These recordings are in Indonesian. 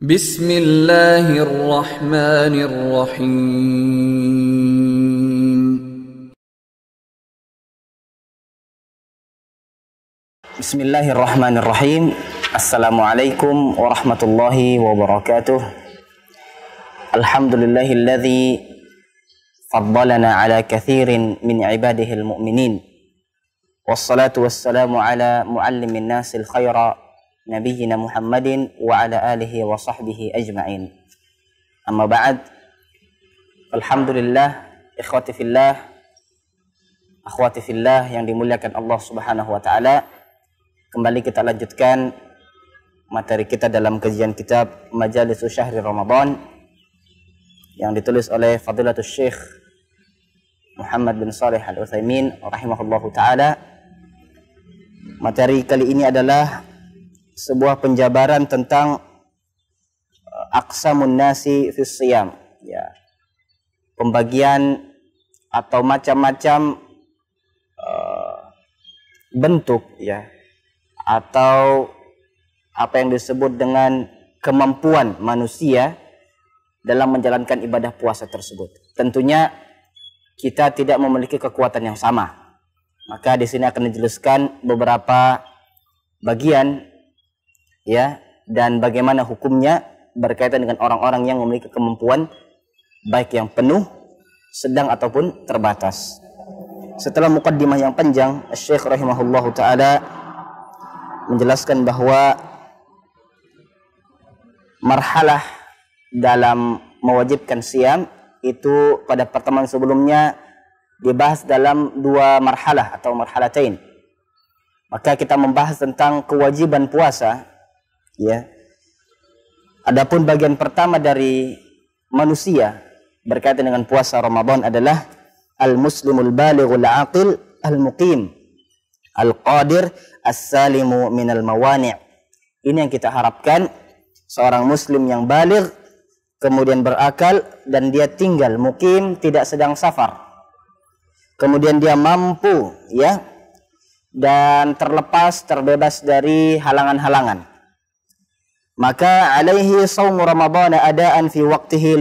Bismillahirrahmanirrahim. Bismillahirrahmanirrahim. Assalamualaikum warahmatullahi wabarakatuh. Alhamdulillahilladzi faddalana ala kathirin min ibadihil mu'minin. Wassalatu wassalamu ala muallimin nasil khaira nabiyyina Muhammadin wa ala alihi wa sahbihi ajma'in. Amma ba'd. Alhamdulillah, ikhwati fillah, akhwati fillah yang dimuliakan Allah Subhanahu wa taala. Kembali kita lanjutkan materi kita dalam kajian kitab Majalisus Syahri Ramadan yang ditulis oleh Fadilatul Syekh Muhammad bin Shalih Al-Utsaimin rahimahullahu taala. Materi kali ini adalah sebuah penjabaran tentang aqsamun nasi fis siyam, ya. Pembagian atau macam-macam bentuk, ya, atau apa yang disebut dengan kemampuan manusia dalam menjalankan ibadah puasa tersebut. Tentunya kita tidak memiliki kekuatan yang sama. Maka di sini akan dijelaskan beberapa bagian, ya, dan bagaimana hukumnya berkaitan dengan orang-orang yang memiliki kemampuan baik yang penuh, sedang ataupun terbatas. Setelah mukaddimah yang panjang, Syekh rahimahullahu taala menjelaskan bahwa marhalah dalam mewajibkan siam itu pada pertemuan sebelumnya dibahas dalam dua marhalah atau marhalatain. Maka kita membahas tentang kewajiban puasa, ya. Adapun bagian pertama dari manusia berkaitan dengan puasa Ramadan adalah al-muslimul balighul aqil al-muqim al-qadir as-salimu minal mawani'. Ini yang kita harapkan, seorang muslim yang baligh, kemudian berakal, dan dia tinggal mukim, tidak sedang safar. Kemudian dia mampu, ya, dan terbebas dari halangan-halangan. Maka alaihi shaum Ramadan adaan fi waqtihi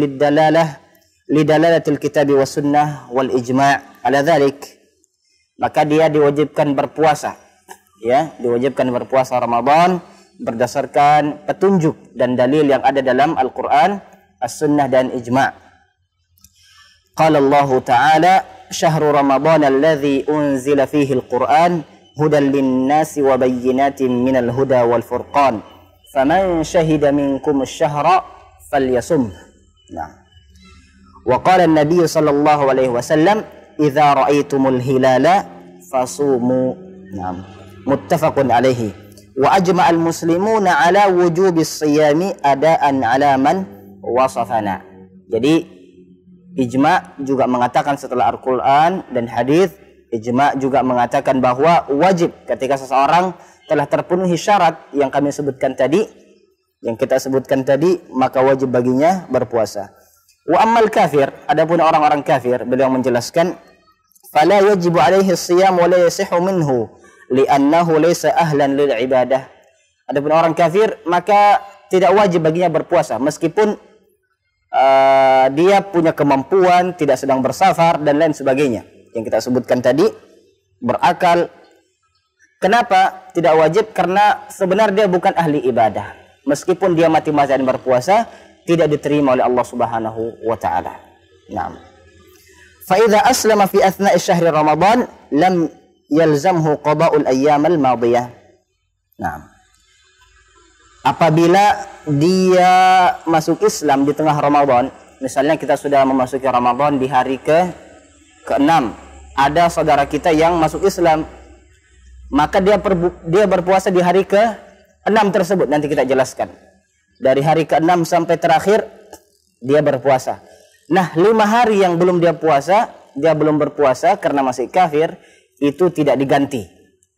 lidalalatil kitabi was sunnah wal ijma' ala dzalik. Maka dia diwajibkan berpuasa, ya, diwajibkan berpuasa Ramadan berdasarkan petunjuk dan dalil yang ada dalam Al-Qur'an, As-Sunnah dan ijma'. Qala Allah Ta'ala, "Syahrul Ramadan alladzi unzila fihi al-Qur'an hudan lin-nasi wa bayyinatin minal huda wal furqan. Faman syahida minkum asy-syahra falyasum." Nah. Wa qala an-nabiy sallallahu alaihi wasallam, "Idza ra'aitumul hilala fasumu." Naam. Muttafaqun alaihi. Wa ajma'al muslimuna ala wujubis shiyami adaan ala man wasafana. Jadi ijma' juga mengatakan setelah Al-Qur'an dan hadis, ijma' juga mengatakan bahwa wajib ketika seseorang telah terpenuhi syarat yang kami sebutkan tadi, yang kita sebutkan tadi, maka wajib baginya berpuasa. Wa ammal kafir, adapun orang-orang kafir, beliau menjelaskan, fala yajibu alaihi shiyam wa la yasihu minhu li'annahu laysa ahlan lil ibadah. Adapun orang kafir, maka tidak wajib baginya berpuasa meskipun dia punya kemampuan, tidak sedang bersafar dan lain sebagainya yang kita sebutkan tadi, berakal. Kenapa tidak wajib? Karena sebenarnya dia bukan ahli ibadah. Meskipun dia mati-matian berpuasa, tidak diterima oleh Allah Subhanahu wa taala. Naam. Fa idza aslama fi athna'i syahri Ramadan lam yalzamhu qada'ul ayyamil madiyah. Naam. Apabila dia masuk Islam di tengah Ramadan, misalnya kita sudah memasuki Ramadan di hari ke-6, ada saudara kita yang masuk Islam, maka dia berpuasa di hari ke-6 tersebut. Nanti kita jelaskan. Dari hari ke-6 sampai terakhir dia berpuasa. Nah, 5 hari yang belum dia puasa, dia belum berpuasa karena masih kafir, itu tidak diganti.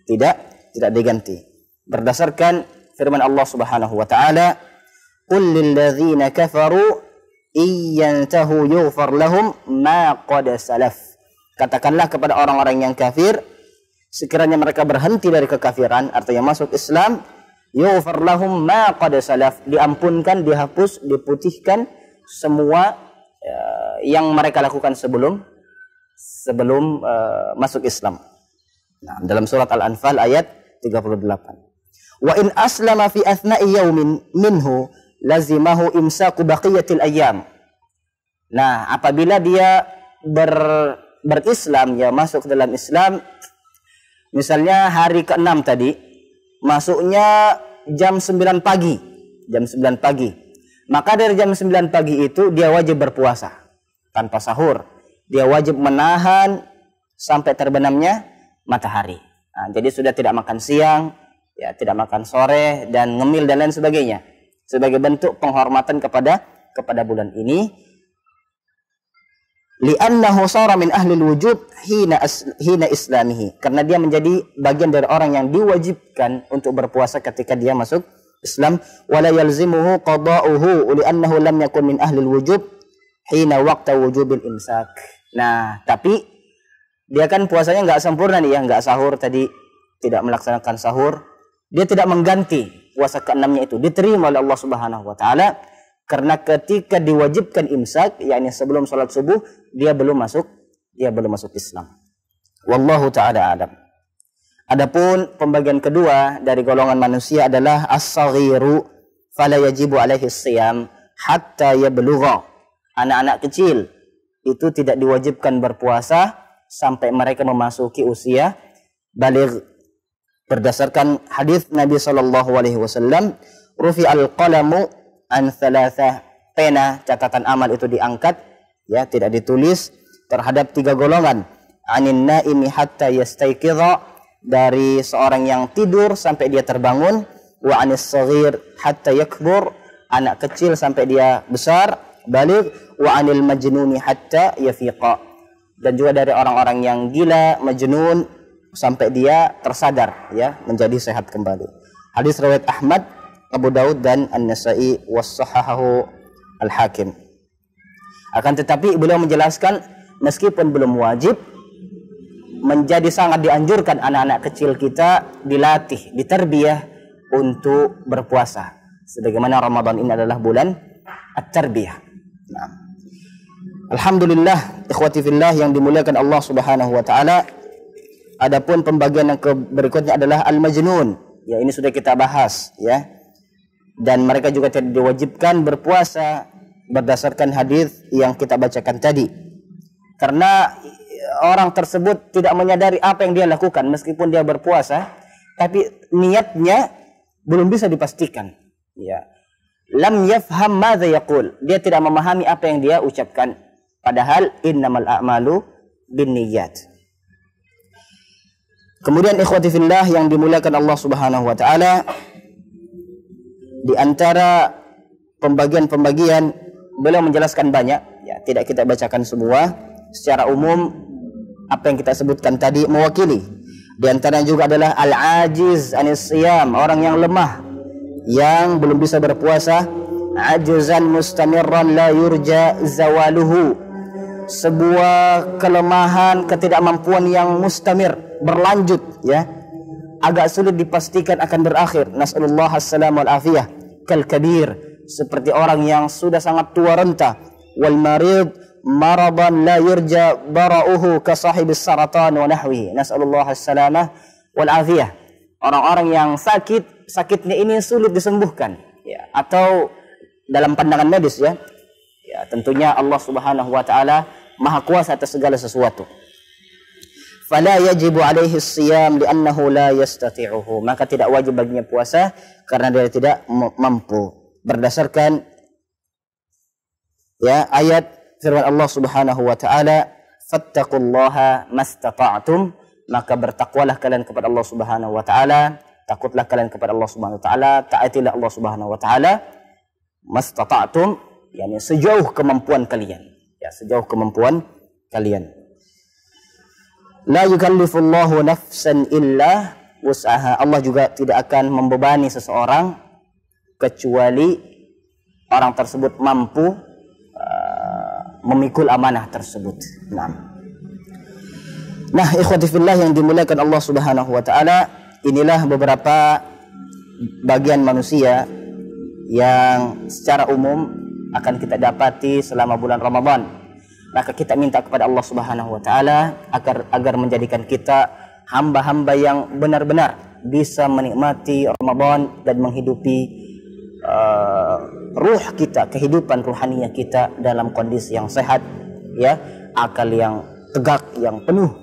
Tidak diganti. Berdasarkan firman Allah Subhanahu wa taala, "Qul lil ladzina kafaru iyantahu yughfar lahum ma qad salaf." Katakanlah kepada orang-orang yang kafir, sekiranya mereka berhenti dari kekafiran, artinya masuk Islam, yughfar lahum ma qad salaf, diampunkan, dihapus, diputihkan semua yang mereka lakukan sebelum masuk Islam. Nah, dalam surat Al-Anfal ayat 38. Wa in aslama fi athna'i yaumin minhu lazimahu imsaku baqiyatil ayyam. Nah, apabila dia berislam, ya masuk ke dalam Islam, misalnya hari ke-6 tadi, masuknya jam 9 pagi. Jam 9 pagi. Maka dari jam 9 pagi itu dia wajib berpuasa tanpa sahur. Dia wajib menahan sampai terbenamnya matahari. Nah, jadi sudah tidak makan siang, ya tidak makan sore dan ngemil dan lain sebagainya. Sebagai bentuk penghormatan kepada bulan ini. Li'annahu sara min ahli wujub hina islamihi, karena dia menjadi bagian dari orang yang diwajibkan untuk berpuasa ketika dia masuk Islam. Wala yalzimuhu qada'uhu li'annahu lam yakun min ahli wujub hina waqta wujubil imsak. Nah, tapi dia kan puasanya nggak sempurna nih ya, nggak sahur tadi, tidak melaksanakan sahur. Dia tidak mengganti puasa ke-6-nya itu, diterima oleh Allah Subhanahu wa taala. Karena ketika diwajibkan imsak, yakni sebelum salat subuh, dia belum masuk Islam. Wallahu taala alam. Adapun pembagian kedua dari golongan manusia adalah as-saghiru fala yajibu alaihi shiyam hatta yablugha. Anak-anak kecil itu tidak diwajibkan berpuasa sampai mereka memasuki usia baligh. Berdasarkan hadis Nabi sallallahu alaihi wasallam, rufi'al qalamu an thalathah, pena catatan amal itu diangkat, ya tidak ditulis, terhadap 3 golongan. Anin naimi hatta yastayqidha, dari seorang yang tidur sampai dia terbangun. Wa anis saghir hatta yakbur, anak kecil sampai dia besar baligh. Wa anil majnuni hatta yafiqa, dan juga dari orang-orang yang gila, majnun, sampai dia tersadar, ya menjadi sehat kembali. Hadis riwayat Ahmad, Abu Daud dan An-Nasa'i was-sahahahu Al-Hakim. Akan tetapi beliau menjelaskan meskipun belum wajib, menjadi sangat dianjurkan anak-anak kecil kita dilatih, ditarbiyah untuk berpuasa. Sebagaimana Ramadan ini adalah bulan at-tarbiyah. Nah, alhamdulillah ikhwati fillah yang dimuliakan Allah Subhanahu wa taala. Adapun pembagian yang berikutnya adalah al-majnun. Ya, ini sudah kita bahas, ya. Dan mereka juga tidak diwajibkan berpuasa berdasarkan hadis yang kita bacakan tadi. Karena orang tersebut tidak menyadari apa yang dia lakukan meskipun dia berpuasa, tapi niatnya belum bisa dipastikan. Ya. Lam yafham madza yaqul. Dia tidak memahami apa yang dia ucapkan. Padahal innamal a'malu binniyat. Kemudian ikhwati fillah yang dimuliakan Allah Subhanahu wa taala, di antara pembagian-pembagian beliau menjelaskan banyak, ya tidak kita bacakan semua. Secara umum apa yang kita sebutkan tadi mewakili. Di antaranya juga adalah al-ajiz anis siyam, orang yang lemah yang belum bisa berpuasa, ajzan mustamirran la yurja zawaluhu, sebuah kelemahan, ketidakmampuan yang mustamir, berlanjut, ya agak sulit dipastikan akan berakhir. Nas'alullah as-salam wal afiyah. Kal kabir, seperti orang yang sudah sangat tua renta. Wal marid maradan la yurja bara'uhu ka sahibis saratan wa nahwihi. Nas'alullah as-salamah wal afiyah. Orang-orang yang sakitnya ini sulit disembuhkan, ya, atau dalam pandangan medis, ya tentunya Allah Subhanahu wa taala maha kuasa atas segala sesuatu. Fala yajibu alaihi siyam li'annahu la yastati'uhu, maka tidak wajib baginya puasa karena dia tidak mampu. Berdasarkan, ya, ayat firman Allah Subhanahu wa taala, fattaqullaha mastata'tum, maka bertakwalah kalian kepada Allah Subhanahu wa taala, takutlah kalian kepada Allah Subhanahu wa taala, taatilah Allah Subhanahu wa taala, mastata'tum, yakni sejauh kemampuan kalian, ya sejauh kemampuan kalian. La yukallifullahu nafsan illa wus'aha. Allah juga tidak akan membebani seseorang kecuali orang tersebut mampu memikul amanah tersebut. Nah, ikhwati fillah yang dimuliakan Allah Subhanahu wa taala, inilah beberapa bagian manusia yang secara umum akan kita dapati selama bulan Ramadan. Maka kita minta kepada Allah Subhanahu wa taala agar menjadikan kita hamba-hamba yang benar-benar bisa menikmati Ramadan dan menghidupi ruh kita, kehidupan ruhaniah kita dalam kondisi yang sehat, ya, akal yang tegak, yang penuh.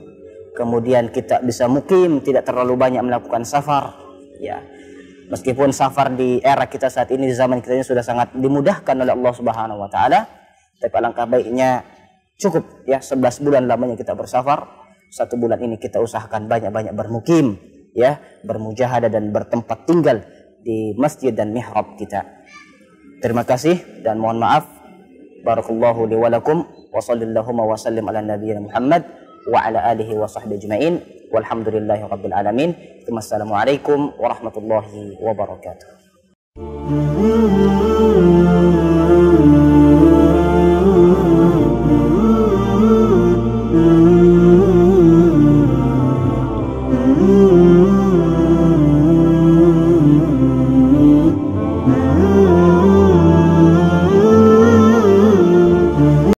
Kemudian kita bisa mukim, tidak terlalu banyak melakukan safar, ya. Meskipun safar di era kita saat ini, di zaman kita ini sudah sangat dimudahkan oleh Allah Subhanahu wa taala, tapi alangkah baiknya cukup ya 11 bulan lamanya kita bersafar. 1 bulan ini kita usahakan banyak-banyak bermukim, ya, bermujahadah dan bertempat tinggal di masjid dan mihrab kita. Terima kasih dan mohon maaf. Barakallahu li wa lakum wa sallallahu wa sallim ala nabiyyina Muhammad wa ala alihi wa sahbihi ajma'in. Walhamdulillahi rabbil alamin. Wassalamualaikum warahmatullahi wabarakatuh.